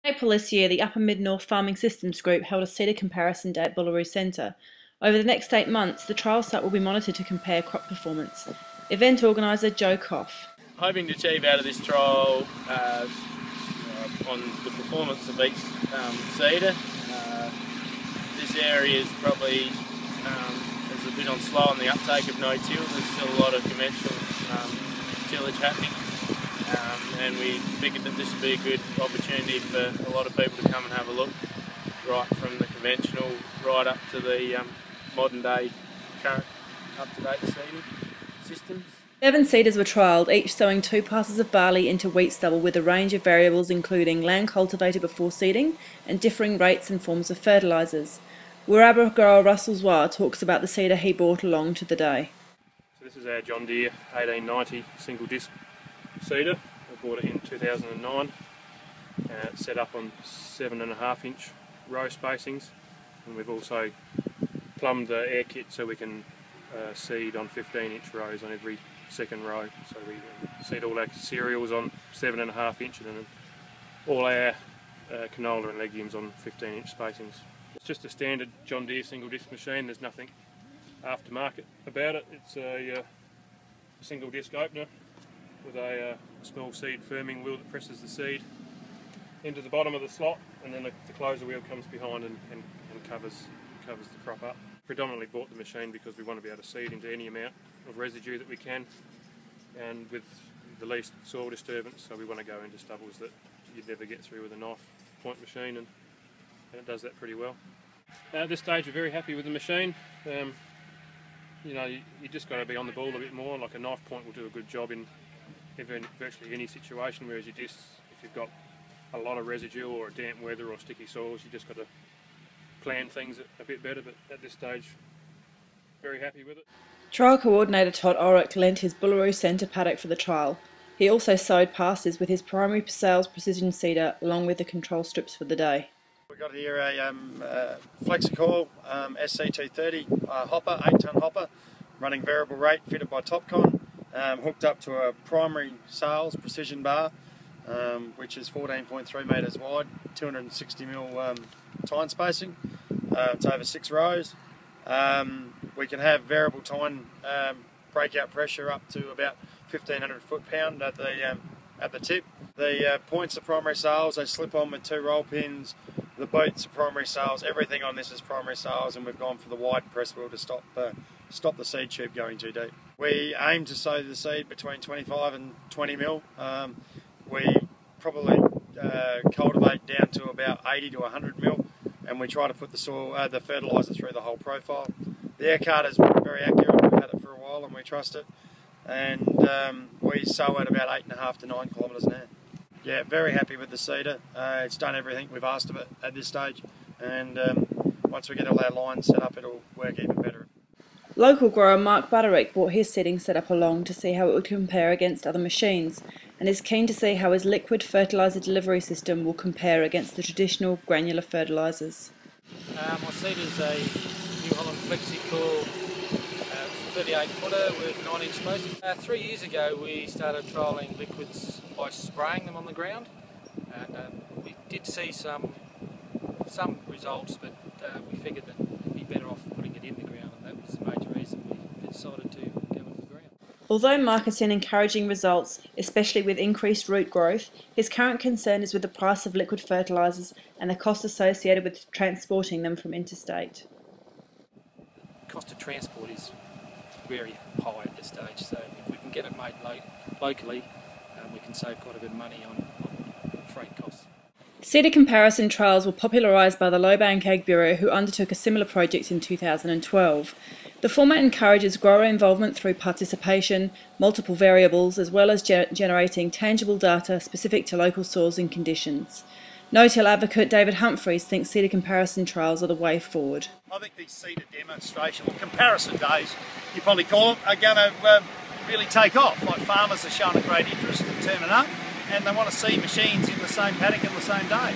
In April this year, the Upper Mid-North Farming Systems Group held a seeder comparison day at Bullaroo Centre. Over the next 8 months, the trial site will be monitored to compare crop performance. Event organiser Joe Koff. Hoping to achieve out of this trial on the performance of each seeder. This area is probably is a bit on slow on the uptake of no-till. There's still a lot of conventional tillage happening. And we figured that this would be a good opportunity for a lot of people to come and have a look, right from the conventional right up to the modern day current up-to-date seeding systems. 7 seeders were trialled, each sowing 2 passes of barley into wheat stubble with a range of variables including land cultivated before seeding and differing rates and forms of fertilisers. Wirrabah grower Russell Zwar talks about the seeder he brought along to the day. So this is our John Deere 1890 single disc seeder. We bought it in 2009. It's set up on 7.5 inch row spacings, and we've also plumbed the air kit so we can seed on 15 inch rows on every second row. So we seed all our cereals on 7.5 inch and then all our canola and legumes on 15 inch spacings. It's just a standard John Deere single disc machine. There's nothing aftermarket about it. It's a single disc opener with a small seed firming wheel that presses the seed into the bottom of the slot, and then the closer wheel comes behind and covers the crop up. Predominantly bought the machine because we want to be able to seed into any amount of residue that we can, and with the least soil disturbance, so we want to go into stubbles that you'd never get through with a knife point machine, and it does that pretty well. At this stage we're very happy with the machine. You know, you just got to be on the ball a bit more. Like a knife point will do a good job in virtually any situation, whereas your discs, if you've got a lot of residue or damp weather or sticky soils, you just got to plan things a bit better. But at this stage, very happy with it. Trial coordinator Todd Orick lent his Bullaroo Centre paddock for the trial. He also sowed passes with his primary sales precision seeder along with the control strips for the day. We've got here a Flexicoil SC230 hopper, 8-tonne hopper, running variable rate, fitted by Topcon, hooked up to a primary sales precision bar, which is 14.3 metres wide, 260mm tine spacing. It's over 6 rows. We can have variable tine breakout pressure up to about 1500 foot-pound at the tip. The points are primary sales. They slip on with 2 roll pins. The boats are primary sales. Everything on this is primary sales, and we've gone for the wide press wheel to stop the seed tube going too deep. We aim to sow the seed between 25 and 20 mil. We probably cultivate down to about 80 to 100 mil, and we try to put the fertiliser through the whole profile. The air card is very accurate. We've had it for a while and we trust it, and we sow at about 8.5 to 9 kilometres an hour. Yeah, very happy with the seeder. It's done everything we've asked of it at this stage, and once we get all our lines set up, it'll work even better. Local grower Mark Butterick brought his seeding setup along to see how it would compare against other machines, and is keen to see how his liquid fertiliser delivery system will compare against the traditional granular fertilisers. My seed is a New Holland Flexicoil 38 footer with 9 inch spacing. 3 years ago we started trialling liquids by spraying them on the ground, and we did see some results, but we figured that it'd be better off putting it in the ground, and that was the major reason we decided to go in the ground. Although Mark has seen encouraging results, especially with increased root growth, his current concern is with the price of liquid fertilisers and the cost associated with transporting them from interstate. The cost of transport is very high at this stage, so if we can get it made locally, we can save quite a bit of money on freight costs. Seeder comparison trials were popularised by the Lowbank Ag Bureau, who undertook a similar project in 2012. The format encourages grower involvement through participation, multiple variables, as well as generating tangible data specific to local soils and conditions. No-till advocate David Humphreys thinks seeder comparison trials are the way forward. I think these seeder demonstration or comparison days, you probably call them, are going to really take off. Like, farmers are showing a great interest in turning up, and they want to see machines in the same paddock on the same day.